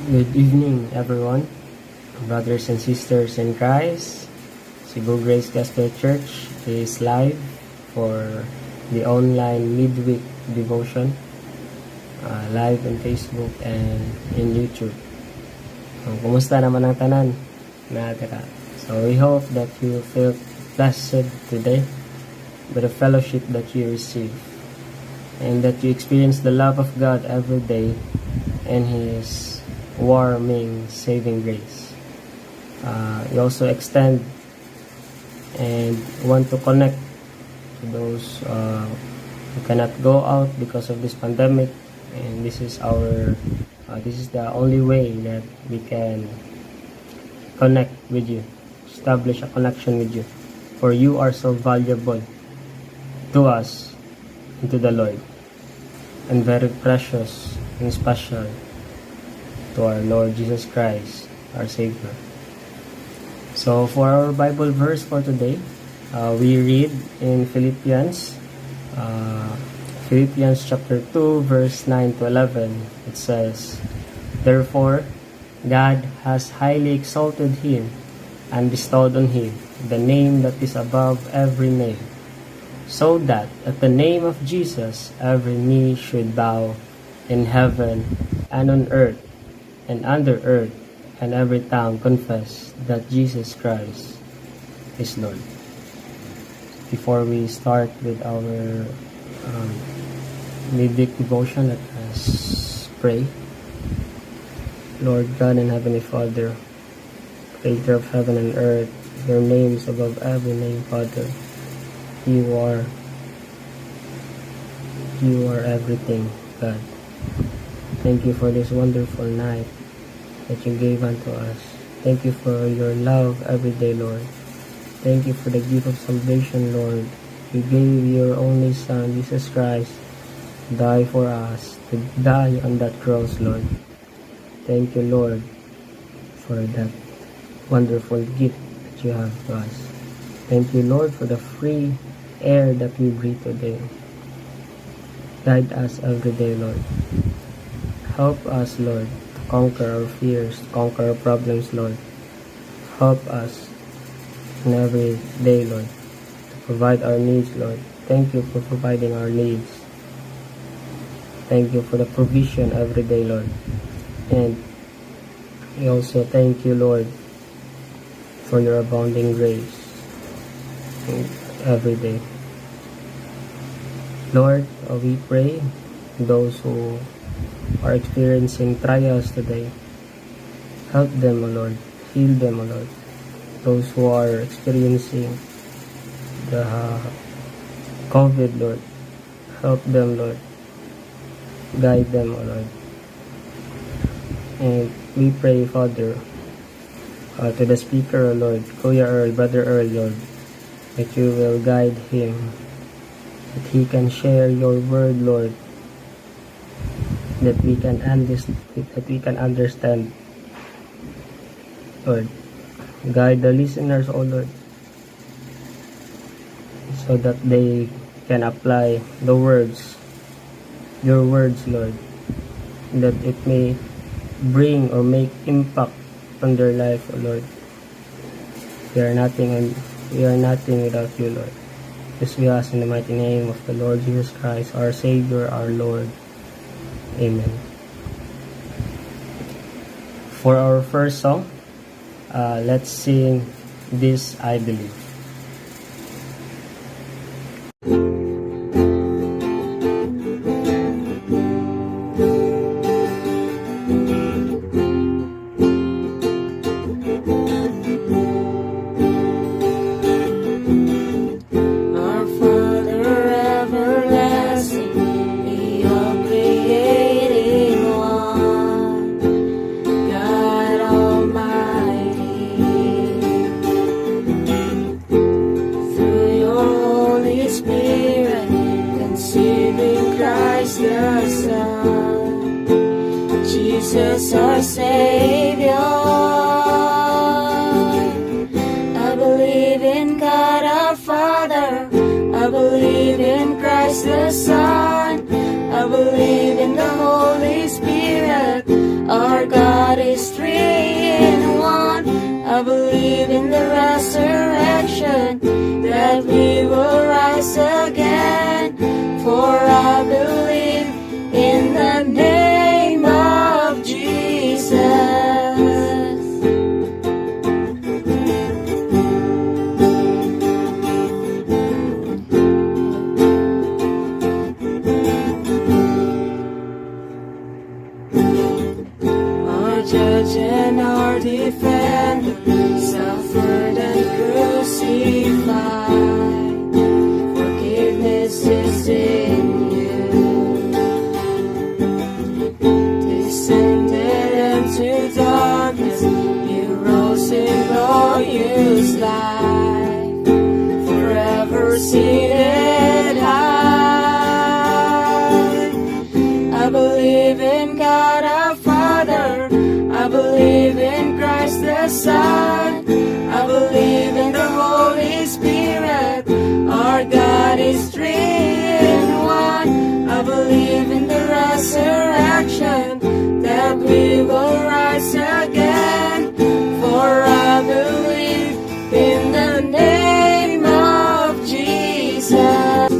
Good evening, everyone, brothers and sisters in Christ. Cebu Grace Gospel Church is live for the online midweek devotion, live on Facebook and in YouTube. Kumusta naman ang tanan natira? So we hope that you feel blessed today by the fellowship that you receive, and that you experience the love of God every day and His warming, saving grace. We also extend and want to connect to those who cannot go out because of this pandemic, and this is the only way that we can connect with you, establish a connection with you, for you are so valuable to us and to the Lord, and very precious and special to our Lord Jesus Christ, our Savior. So for our Bible verse for today, we read in Philippians chapter 2 verse 9 to 11. It says, "Therefore God has highly exalted him and bestowed on him the name that is above every name, so that at the name of Jesus every knee should bow in heaven and on earth and under earth, and every tongue confess that Jesus Christ is Lord." Before we start with our midweek devotion, let us pray. Lord God and Heavenly Father, Creator of heaven and earth, your name is above every name, Father. You are everything, God. Thank you for this wonderful night that you gave unto us. Thank you for your love every day, Lord. Thank you for the gift of salvation, Lord. You gave your only Son, Jesus Christ, to die for us, to die on that cross, Lord. Thank you, Lord, for that wonderful gift that you have to us. Thank you, Lord, for the free air that we breathe today. Guide us every day, Lord. Help us, Lord, to conquer our fears, to conquer our problems, Lord. Help us in every day, Lord, to provide our needs, Lord. Thank you for providing our needs. Thank you for the provision every day, Lord. And we also thank you, Lord, for your abounding grace every day. Lord, we pray those who are experiencing trials today. Help them, O Lord. Heal them, O Lord. Those who are experiencing the COVID, Lord. Help them, Lord. Guide them, O Lord. And we pray, Father, to the speaker, O Lord, Kuya Earl, Brother Earl, Lord, that you will guide him, that he can share your word, Lord, that we can understand, Lord. Guide the listeners, O Lord, so that they can apply the words, your words, Lord, that it may bring or make impact on their life, O Lord. We are nothing without you, Lord. This we ask in the mighty name of the Lord Jesus Christ, our Savior, our Lord. Amen. For our first song, let's sing This I Believe. Jesus our Savior. I believe in God our Father. I believe in Christ the Son. I believe in the Holy Spirit. Our God three in one. I believe in the resurrection, that we will rise again. For I believe in the name of Jesus. Judge and our defender suffered and crucified. Forgiveness is in you. Descended into darkness, you rose in glorious light, forever seated high. I believe in God our Father, I believe in Christ the Son, I believe in the Holy Spirit, our God is three in one. I believe in the resurrection, that we will rise again. For I believe in the name of Jesus.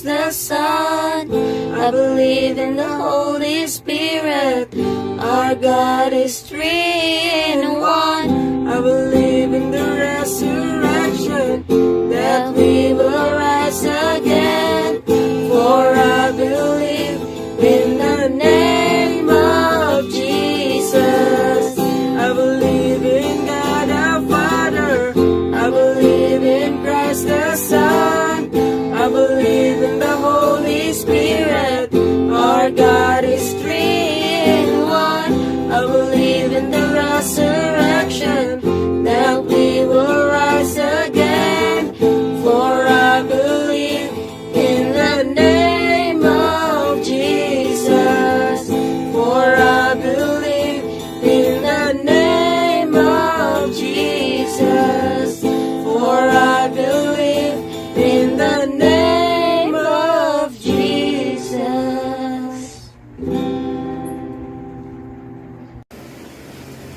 The Son, I believe in the Holy Spirit, our God is three in one. I believe in the resurrection, that we will rise again. For I believe in the name of Jesus. I believe in God our Father, I believe in Christ the Son, I believe in the Holy Spirit, our God is three in one. I believe in the resurrection, that we will rise again. For I believe in the name of Jesus. For I believe in the name of Jesus. For I believe in the name of Jesus.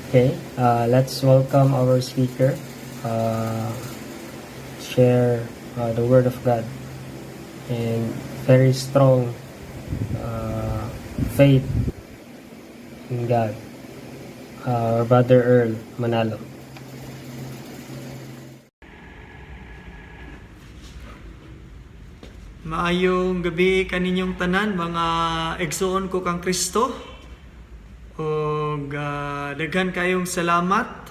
Okay, let's welcome our speaker. Share the Word of God and very strong faith in God. Our brother Earl Manalo. Maayong gabi kaninyong tanan, mga igsoon ko kang Kristo. Daghan kayong salamat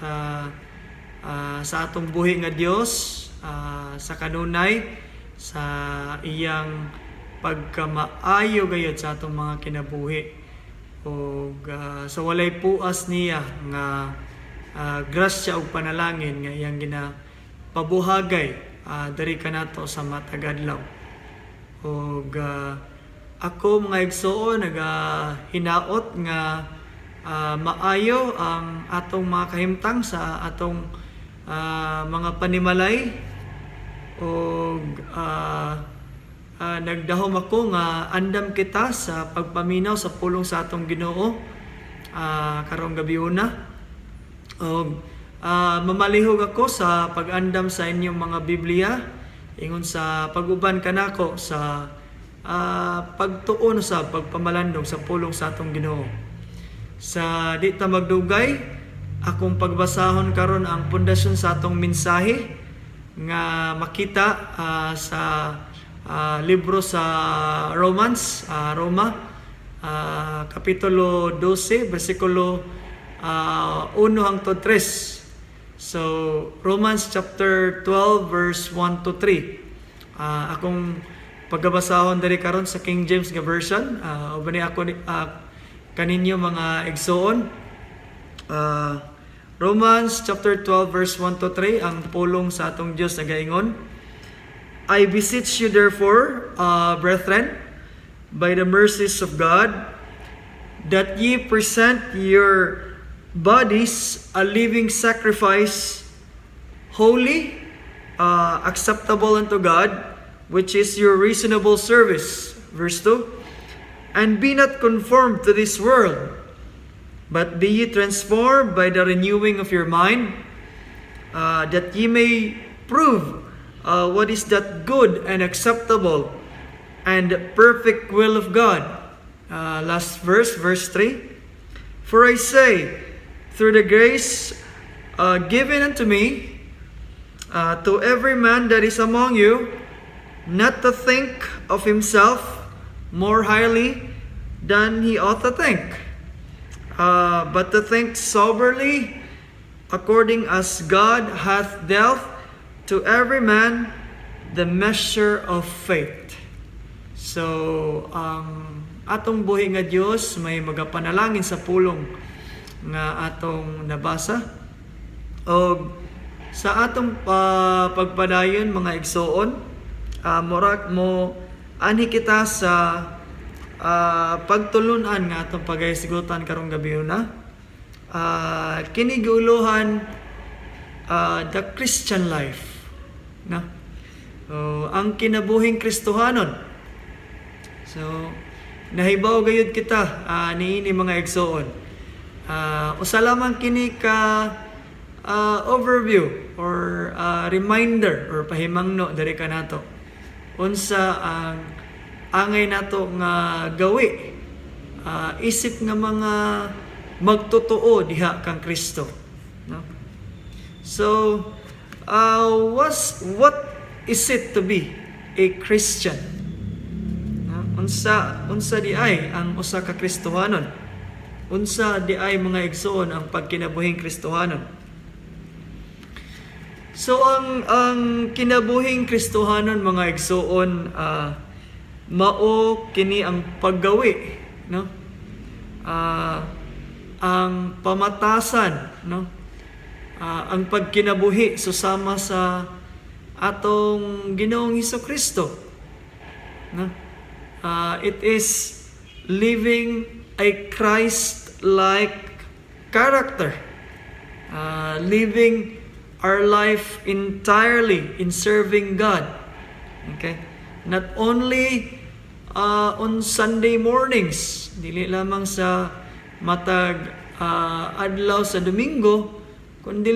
sa atong buhi nga Dios, sa kanunay, sa iyang pagkamaayo gayud sa atong mga kinabuhi. Sa walay puas niya nga grasya ug panalangin nga iyang ginapabuhagay diri kanato sa matag adlaw. Ako mga igsoon hinaot nga maayo ang atong mga kahimtang sa atong mga panimalay. Nagdahom ako nga andam kita sa pagpaminaw sa pulong sa atong Ginoo karong gabi una. Mamalihog ako sa pag-andam sa inyong mga Biblia ingon sa pag-uban kanako sa pagtuon sa pagpamalandong sa pulong sa atong Ginoo. Sa di ta magdugay, akong pagbasahon karon ang pundasyon sa atong mensahe nga makita sa libro sa Roma, Kapitulo 12, versikulo 1 hangtod 3. So Romans chapter 12 verse 1 to 3. Akong pagbabasahon diri karon sa King James nga version. Ubani ako kaninyo mga igsoon. Romans chapter 12 verse 1 to 3 ang pulong sa atong Dios nagaingon. I beseech you therefore, brethren, by the mercies of God, that ye present your bodies a living sacrifice, holy, acceptable unto God, which is your reasonable service. Verse 2. And be not conformed to this world, but be ye transformed by the renewing of your mind, that ye may prove what is that good and acceptable and perfect will of God. Last verse, verse 3. For I say, through the grace given unto me, to every man that is among you, not to think of himself more highly than he ought to think, but to think soberly, according as God hath dealt to every man the measure of faith. So, atong buhi nga Dios may magapanalangin sa pulong nga atong nabasa. O sa atong pagpadayon mga igsoon, morak mo ani kita sa pagtulunan nga atong pagayasigutan karong gabi na. Kini giuluhan the Christian life, na. Ang kinabuhing Kristohanon. So nahibaw gayud kita niini mga igsoon. Usa lamang kini ka overview or reminder or pahimangno diri kanato unsa ang angay nato nga gawi, isip nga mga magtotoo diha kang Kristo, no? So what is it to be a Christian? Unsa di ay ang usa ka Kristohanon? Unsa di ay mga igsoon ang pagkinabuhing Kristohanon? So ang kinabuhing Kristohanon mga igsoon, mao kini ang paggawi, no? Ang pamatasan, no? Ang pagkinabuhi susama sa atong Ginoong Hesukristo, no? It is living a Christ-like character, living our life entirely in serving God. Okay? Not only on Sunday mornings, dili lamang sa matag adlaw sa Domingo, kundi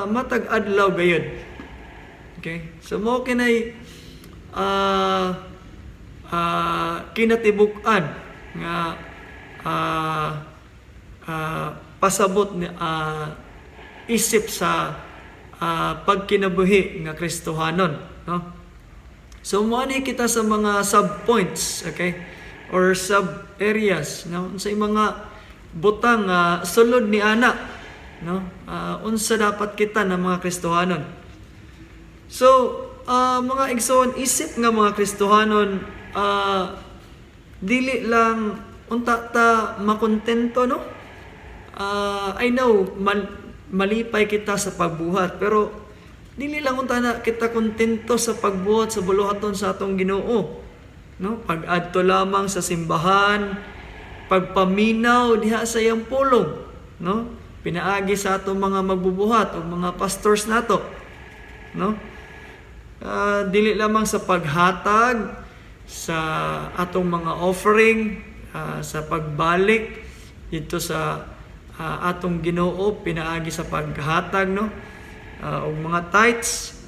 matag adlaw gayud. Okay? So mo kinay kinatibuk-an nga pasabot ni isip sa pagkinabuhi nga Kristohanon, no? So mo ani kita sa mga sub-points, okay? Or sub-areas, no? Sa mga butang sulod ni ana, no? Unsa dapat kita na mga Kristohanon. So mga igsoon, isip nga mga Kristohanon, dili lang unta ta makontento, no? I know malipay kita sa pagbuhat, pero dili lang unta na kita kontento sa pagbuhat sa buluhaton sa atong Ginoo, no? Pag-adto lamang sa simbahan, pagpaminaw diha sa iyang pulong, no? Pinaagi sa atong mga magbubuhat o mga pastors nato, no? Dili lamang sa paghatag sa atong mga offering, sa pagbalik dito sa atong Ginoo, pinaagi sa paghatag, no? O mga tithes,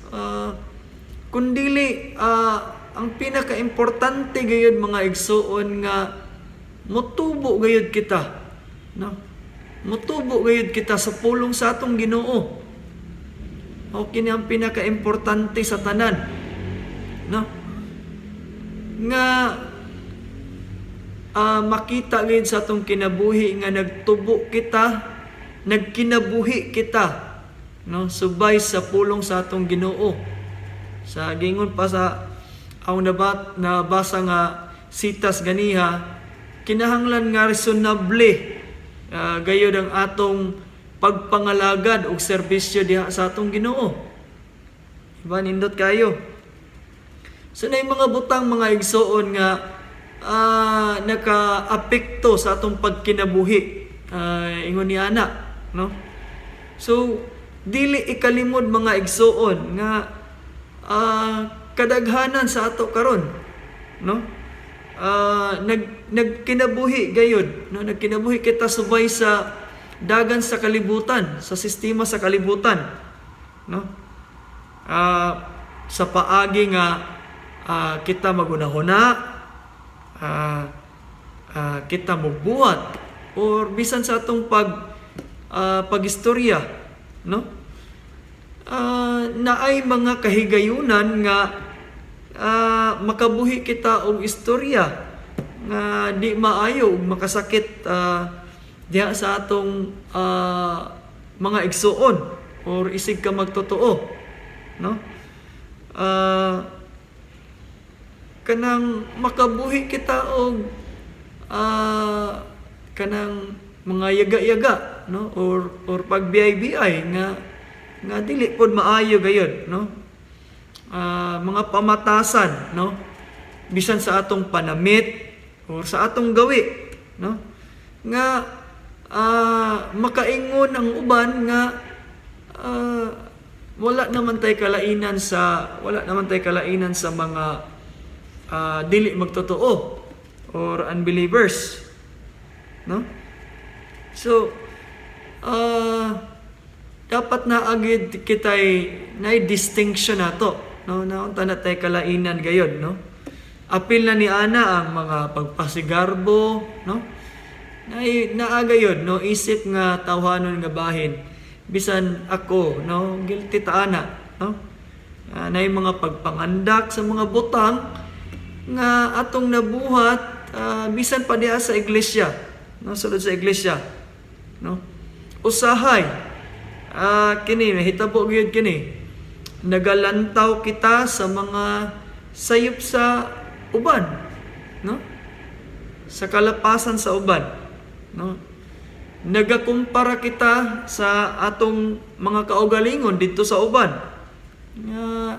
kundili ang pinaka-importante gayud mga igsoon nga motubo gayud kita, no? Motubo gayud kita sa pulong sa atong Ginoo. O kini ang pinaka-importante sa tanan, no? Nga makita gayud sa atong kinabuhi nga nagkinabuhi kita, no, subay sa pulong sa atong Ginoo. Sa gingon pa sa ang nabasa nga sitas ganiha, kinahanglan nga resonable gayud ang atong pagpangalagad og serbisyo diha sa atong Ginoo. Diba, nindot kayo. So na mga butang mga igsoon nga naka-apekto sa atong pagkinabuhi, ingon ni ana, no? So dili ikalimod mga igsoon nga kadaghanan sa ato karon, no? Nagkinabuhi gayud, no? Nagkinabuhi kita subay sa dagan sa kalibutan, sa sistema sa kalibutan, no? Sa paagi nga kita magunahuna, kita magbuhat, or bisan sa atong pagistorya, no? Naay mga kahigayunan nga makabuhi kita og istorya nga di maayo ug makasakit diha sa atong mga igsuon or isig ka magtotoo, no? Kanang makabuhi kita og kanang mga yaga-yaga, no, or pagbiyay-biyay nga dili pod maayo gayud, no? Mga pamatasan, no, bisan sa atong panamit or sa atong gawi, no, nga makaingon ang uban nga wala naman tay kalainan sa mga dili magtotoo or unbelievers, no? So dapat na agid kitay nay distinction nato, no, naunta na tay kalainan gayud, no? Apil na ni ana ang mga pagpasigarbo, no? Naagayod, no, isip nga tawhanon nga bahin bisan ako, no, guilty ta ana, no? Nay mga pagpangandak sa mga butang nga atong nabuhat bisan pa diha sa iglesia, no, sulod sa iglesia, no? Usahay kini mahitabo gyud kini, nagalantaw kita sa mga sayop sa uban, no, sa kalapasan sa uban, no? Nagakumpara kita sa atong mga kaugalingon dito sa uban nga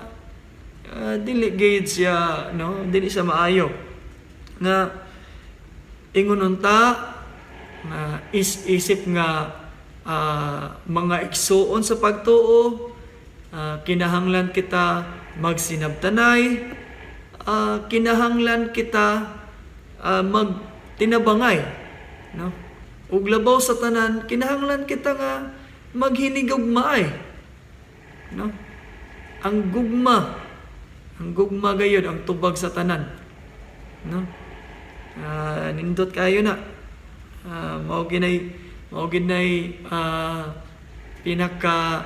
dili gid siya, no, dili siya maayo nga ingon unta nga isip nga mga igsuon sa pagtuo, kinahanglan kita magsinabtanay, kinahanglan kita magtinabangay, no? Ug labaw sa tanan, kinahanglan kita nga maghinigugmaay, no? Ang gugma gayud ang tubag sa tanan, no? Nindot kayo na mao ginay pinaka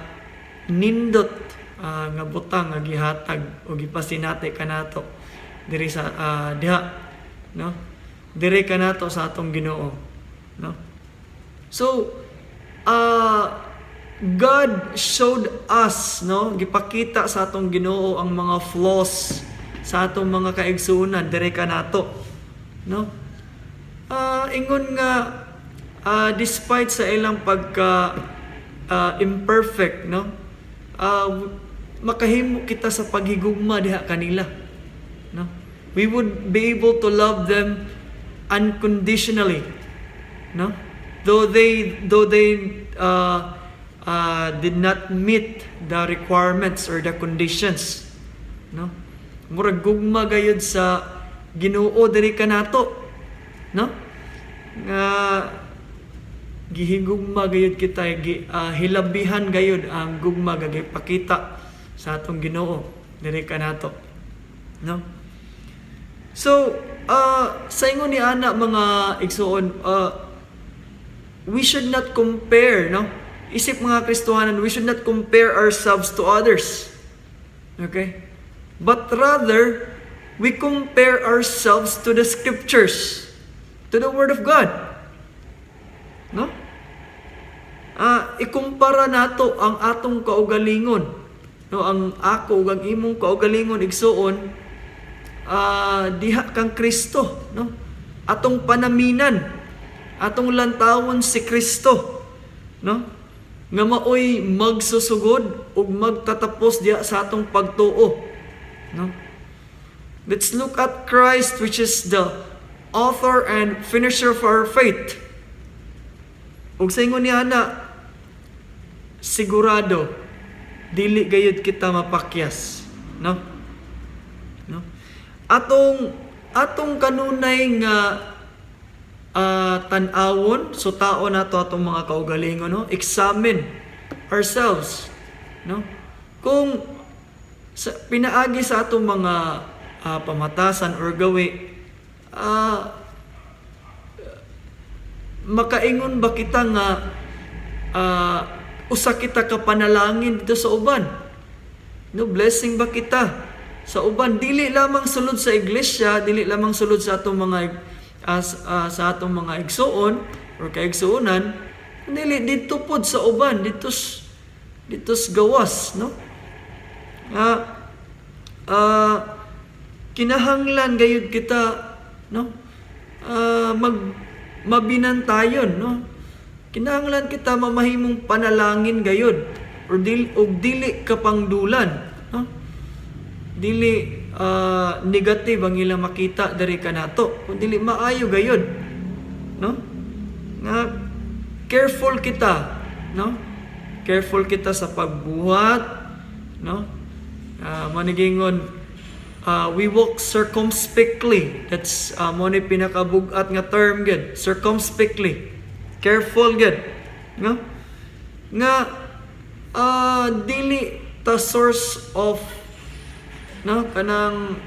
nindot nga butang nga gihatag o gipasinati kanato diri sa diha, no, diri kanato sa atong Ginoo, no? So God showed us, no, gipakita sa atong Ginoo ang mga flaws sa atong mga kaigsuonan diri kanato, no? Ingon nga despite sa ilang pagka imperfect, no, makahimo kita sa paghigugma diha kanila, no? We would be able to love them unconditionally, no? Though they did not meet the requirements or the conditions, no? Murag gugma gayud sa Ginoo diri kanato, no? Nga gihigugma gayud kita, hilabihan gayud ang gugma nga gipakita sa atong Ginoo diri kanato, no? So sa ingon ni ana mga igsuon, we should not compare, no? Isip mga Kristohanan, we should not compare ourselves to others. Okay? But rather, we compare ourselves to the scriptures. to the Word of God. No? Ikumpara nato ang atong kaugalingon, no, ang ako ug ang imong kaugalingon igsuon, diha kang Kristo, no? Atong panaminan, atong lantawon si Kristo, no? Nga maoy magsusugod ug magtatapos diha sa atong pagtuo, no? Let's look at Christ, which is the author and finisher of our faith. Ug sa ingon niya na, sigurado dili gayud kita mapakyas, no? No? Atong kanunay nga tan-awon, so taon nato atong mga kaugalingon, no? Examine ourselves, no? Kung pinaagi sa atong mga pamatasan or gawi, makaingon ba kita nga usa kita ka panalangin dito sa uban? No, blessing ba kita sa uban? Dili lamang sulod sa iglesia, dili lamang sulod sa atong mga sa atong mga igsuon or kaigsuonan, dili dito pod sa uban, ditos gawas, no? Kinahanglan gayud kita, no? Mabinantayon, no? Kinahanglan kita mamahimong panalangin gayud or dili ka pangdulan, no? Dili negative ang ilang makita dari kanato, kung dili maayo gayud, no? Nga careful kita, no? Careful kita sa pagbuhat, no? Manigingon, we walk circumspectly. That's mo ni pinakabugat nga term gid, circumspectly. Careful gid, no? Nga dili ta source of, no, kanang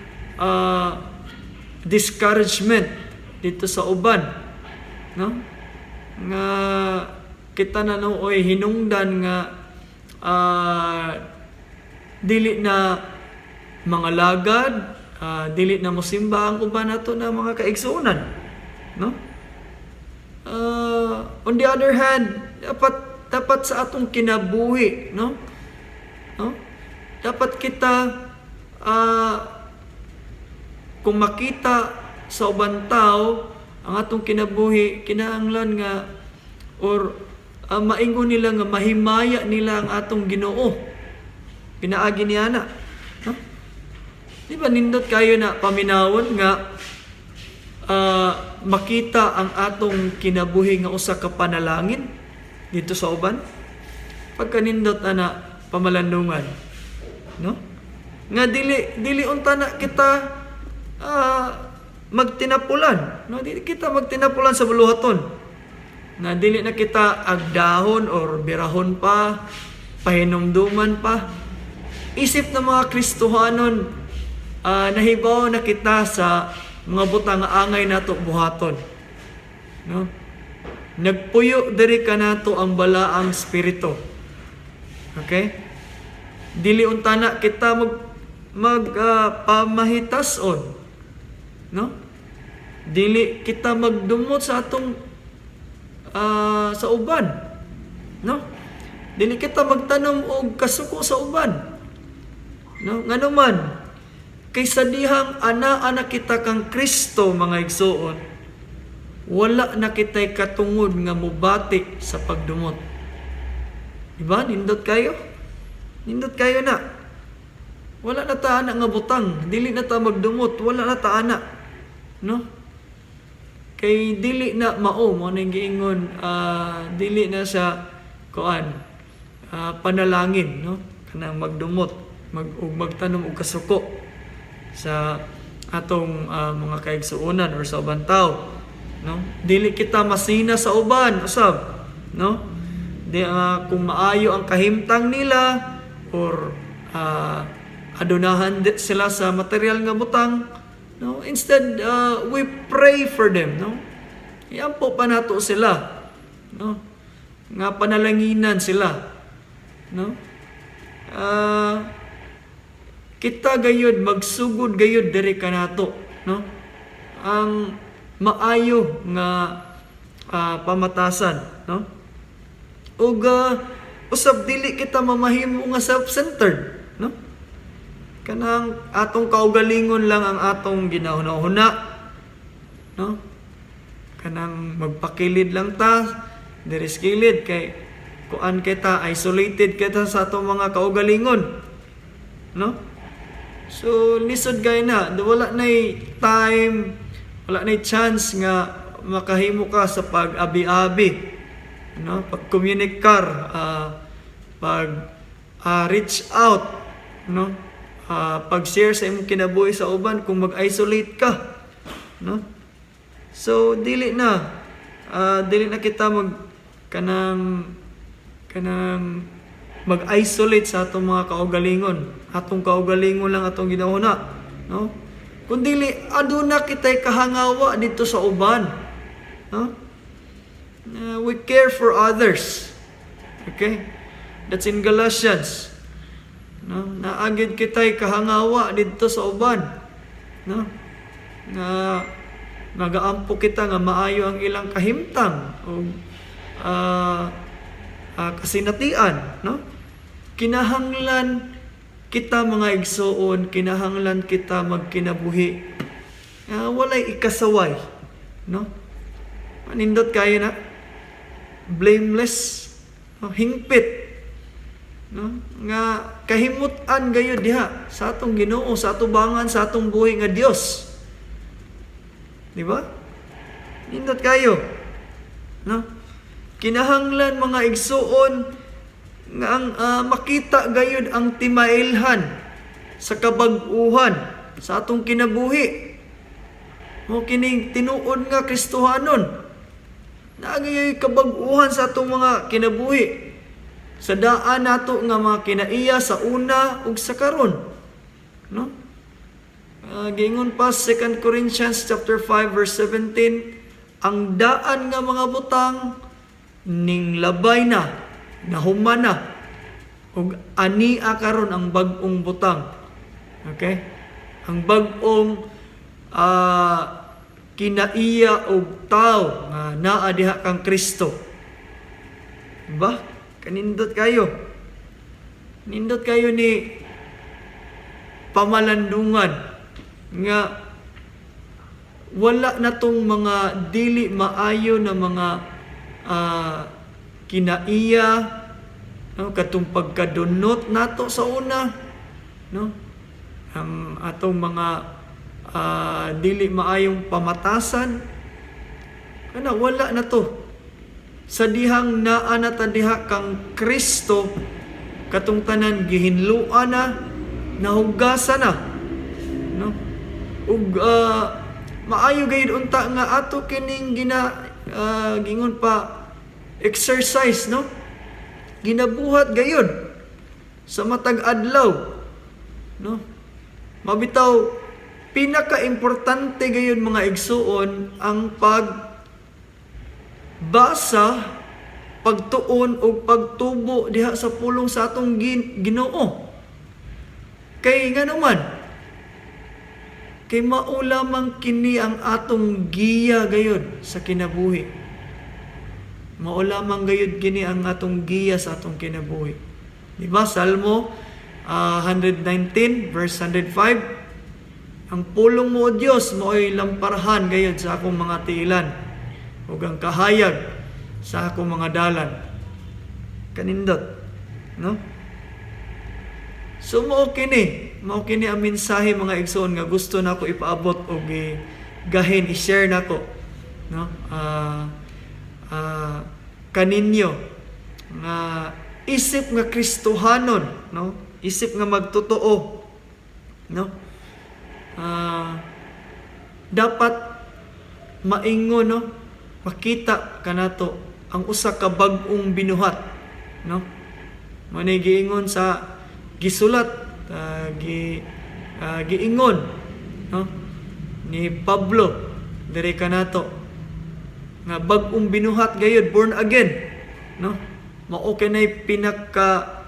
discouragement dito sa uban, no? Nga kita na nooy hinungdan nga dili na mga lagad, dili na mosimba ang uban nato na mga kaigsuonan, no? On the other hand, dapat sa atong kinabuhi, no? No? Dapat kita kung makita sa uban tao ang atong kinabuhi, kinahanglan nga or maingon nila nga mahimaya nila ang atong Ginoo. Pinaagi niya na, no? Di ba nindot kayo na paminawon nga makita ang atong kinabuhi nga usa ka panalangin dito sa uban? Pagkanindot na pamalandungan, no? Nga dili unta na kita magtinapulan, no? Dili kita magtinapulan sa buluhaton. Na dili na kita agdahon or birahon pa, pahinumduman pa. Isip na mga Kristohanon, nahibaw na kita sa mga butang nga angay nato buhaton, no? Nagpuyo diri ka nato ang balaang spirito. Okay? Dili unta na kita pamahitason, no? Dili kita magdumot sa atong sa uban, no? Dili kita magtanom og kasuko sa uban, no? Nganuman kaysa dihang ana kita kang Kristo, mga igsuon, wala na kita'y katungod nga mubati sa pagdumot. Diba? Nindot kayo? Nindot kayo na. Wala na ta ana nga butang, dili na ta magdumot, wala na ta ana, no? Kay dili na mao mo nang giingon, dili na sa panalangin, no? Kanang magdumot, magtanom og kasuko sa atong mga kaigsuonan or sa uban tao, no? Dili kita masina sa uban usab, no? Kung maayo ang kahimtang nila or adunahan sila sa material nga butang, no? Instead, we pray for them, no? Iampo pa nato sila, no? Nga panalanginan sila, no? Kita gayud magsugod gayud diri kanato, no? Ang maayo nga pamatasan, no? Ug usab dili kita mamahimo nga self-centered, no? Kanang atong kaugalingon lang ang atong ginahuna-huna, no? Kanang magpakilid lang ta, diris kilid kay kuan kita, isolated kita sa atong mga kaugalingon, no? So lisod gay na, wala nay time, wala nay chance nga makahimo ka sa pag-abi-abi, no? Pag-communicate, reach out, no? Pag-share sa imong kinabuhi sa uban kung mag-isolate ka, no? So dili na kita kanang mag-isolate sa atong mga kaugalingon. Atong kaugalingon lang atong ginahuna, no? Kundi aduna kitay kahangawa dito sa uban, no? We care for others. Okay? That's in Galatians. No? Naagid kitay kahangawa dito sa uban, no? Na nagaampo kita nga maayo ang ilang kahimtang o kasinatian, no? Kinahanglan kita mga igsoon, kinahanglan kita magkinabuhi. Walay ikasaway, no? Manindot kayo na blameless, no? Hingpit, no? Nga kahimutan gayud diha sa atong Ginoo, sa atubangan sa atong buhi nga Dios. Di ba? Nindot kayo, no? Kinahanglan mga igsoon nga ang makita gayud ang timailhan sa kabag-uhan sa atong kinabuhi. Mo kining tinuod nga Kristohanon. Naagay kabag-uhan sa atong mga kinabuhi. Sa daan nato nga mga kinaiya sa una ug sa karon. No? Gingon pa 2 Corinthians chapter 5 verse 17, ang daan nga mga butang ning labay na nahuman na ug ania karon ang bag-ong butang. Okay? Ang bag-ong kinaiya og tao nga naa diha kang Kristo. Diba? Kanindot kayo. Nindot kayo ni pamalandungan nga wala na tong mga dili maayo na mga kinaiya, no? Katong pagkadunot nato sa una, no? Ang atong mga dili maayong pamatasan, kana wala na to. Sa dihang naa na ta diha kang Kristo, katong tanan gihinluan na, nahugasan na, no? Ug maayo gayud unta nga ato kining gingon pa exercise, no? Ginabuhat gayud sa matag adlaw, no? Mabitaw pinaka-importante gayud mga igsuon ang pagbasa, pagtuon o pagtubo diha sa pulong sa atong Ginoo. Kay nga naman, kay maulamang kini ang atong giya gayud sa kinabuhi. Maulamang gayud kini ang atong giya sa atong kinabuhi. Di ba? Salmo 119 verse 105, ang pulong mo, O Dios, mo'y lamparhan gayud sa akong mga tiilan, ug ang kahayag sa akong mga dalan. Kanindot, no? So mao kini ang mensahe mga igsoon nga gusto nako ipaabot og gahin i-share nako, no? Kaninyo nga isip nga Kristohanon, no? Isip nga magtotoo, no? Dapat maingon, no? Makita kanato ang usa ka bag-ong binuhat, no? Manay giingon sa gisulat, giingon, no? Ni Pablo diri kanato nga bag-ong binuhat gayud, born again, no? Mao kanay pinaka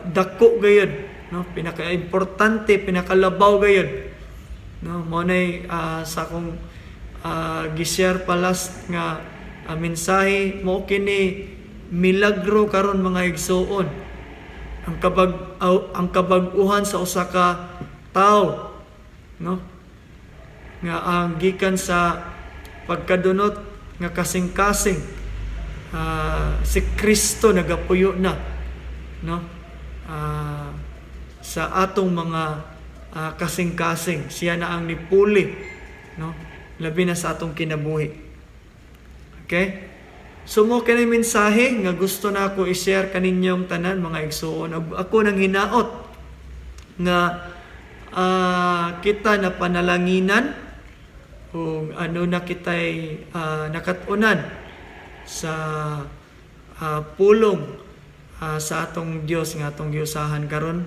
dako gayud, no? Pinaka-importante, pinakalabaw gayud, no? Mao nay sa akong gi-share palas nga mensahe mo kini milagro karon mga igsoon. Ang kabag-uhan sa usa ka tawo, no? Nga ang gikan sa pagkadunot nga kasing-kasing si Kristo nagapuyo na, no? Sa atong mga kasing-kasing siya na ang nipuli, no? Labi na sa atong kinabuhi. Okay? So mo kini mensahe nga gusto na ako i-share kaninyong tanan mga igsoon. Ako nang hinaot nga kita na panalanginan o ano na kitay nakatunan sa pulong sa atong Dios nga atong giusahan karon.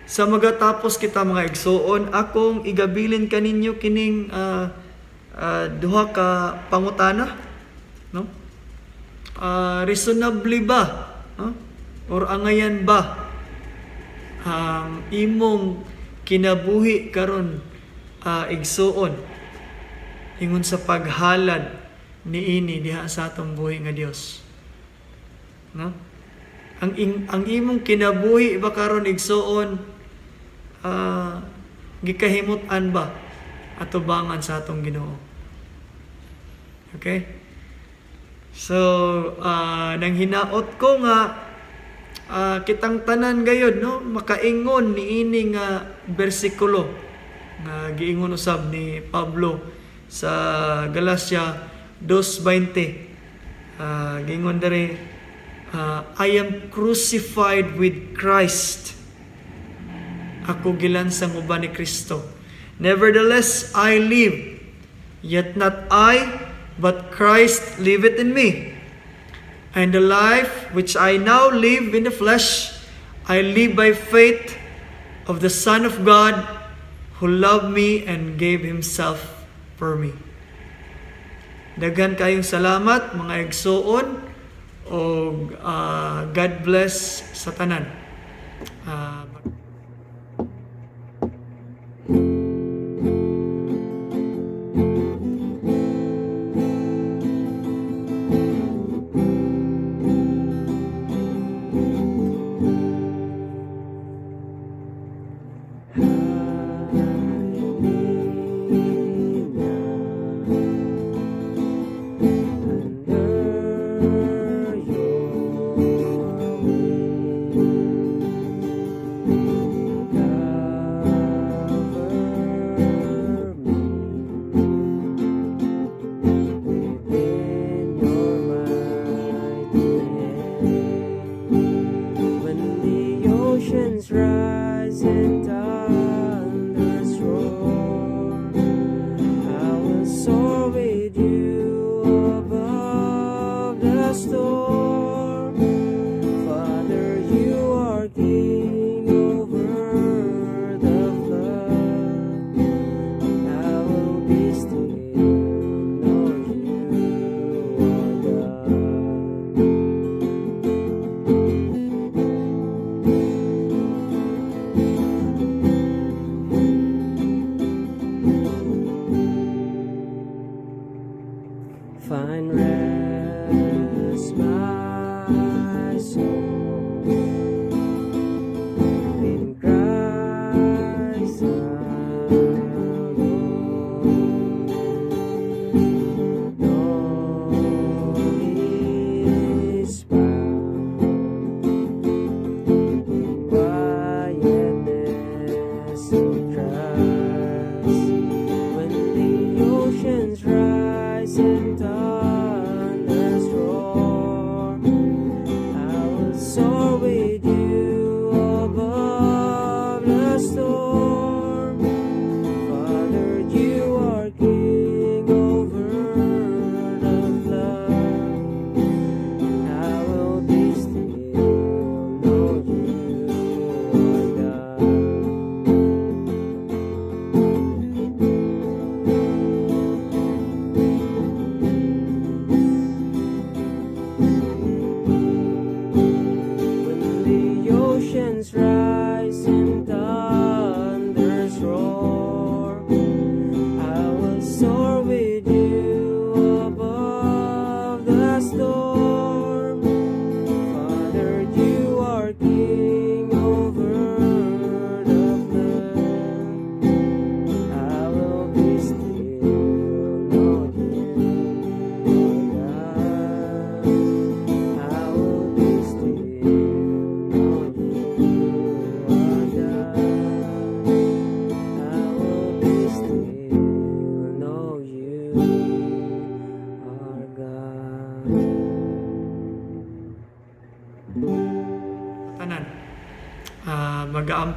Sa magatapos kita mga igsoon, akong igabilin kaninyo kining duha ka pangutana, no? Reasonably ba? Or angayan ba ang imong kinabuhi karon igsoon ingon sa paghalad niini diha sa atong buhi nga Dios, no? Ang imong kinabuhi ba karon igsoon gikahimutan ba atubangan sa atong Ginoo? Okay? So, nang hinaot ko nga kitang tanan gayud, no, makaingon niini nga bersikulo nga giingon usab ni Pablo sa Galacia 2:20. Giingon dere, I am crucified with Christ. Ako gilansang uban ni Kristo. Nevertheless I live, yet not I, but Christ liveth in me. And the life which I now live in the flesh, I live by faith of the Son of God, who loved me and gave Himself for me. Daghan kayong salamat mga igsoon, o God bless sa tanan.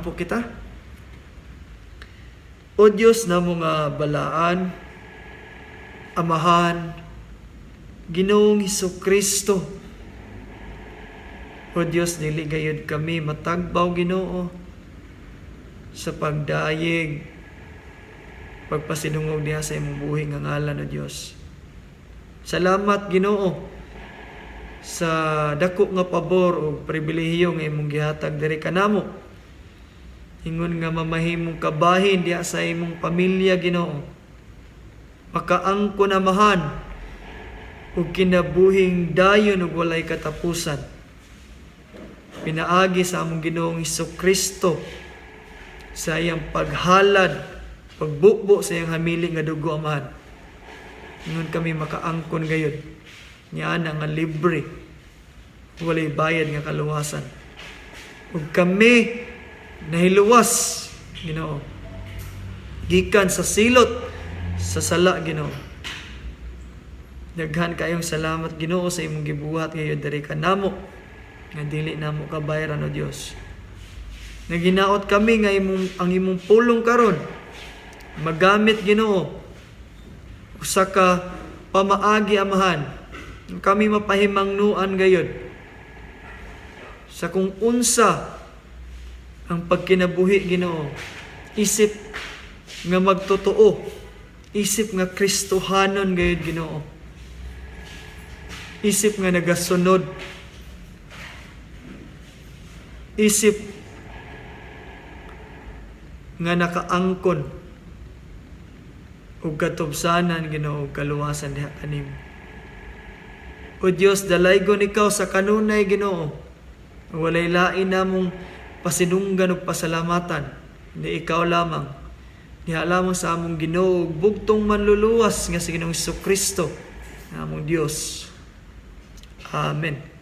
Maampo kita. O Dios na mga balaan, Amahan, Ginoong Hesukristo. O Dios, dili gayud kami matagbaw, Ginoo, sa pagdayeg, pagpasinungog diha sa imong buhi nga ngalan, O Dios. Salamat, Ginoo, sa dako nga pabor o pribilehiyo nga imong gihatag diri kanamo. Ingon nga mamahimong kabahin diha sa imong pamilya, Ginoo. Makaangkon amahan ug kinabuhing dayon ug walay katapusan. Pinaagi sa among Ginoong Hesukristo sa iyang paghalad, pagbukbo sa iyang hamili nga dugo, amahan. Ingon kami makaangkon gayud. Niana nga libre, walay bayad nga kaluwasan. Ug kami nahiluwas, Ginoo, gikan sa silot sa sala, Ginoo. Daghan kayong salamat, Ginoo, sa imong gibuhat gayud diri kanamo nga dili namo kabayran, O Dios. Naginaot kami nga ang imong pulong karon magamit, Ginoo, usa ka pamaagi, amahan. Kami mapahimangnuan gayud sa kung unsa ang pagkinabuhi, Ginoo. Isip nga magtotoo, isip nga Kristohanon gayud, Ginoo. Isip nga nagasunod, isip nga nakaangkon ug katubsanan, Ginoo, ug kaluwasan diha kanimo. O Dios, dalaygon ikaw sa kanunay, Ginoo. Walay lain namong pasinunggan ug pasalamatan, hindi ikaw lamang. Diha lamang sa among Ginoo ug bugtong manluluwas nga si Ginoong Hesukristo, among Dios. Amen.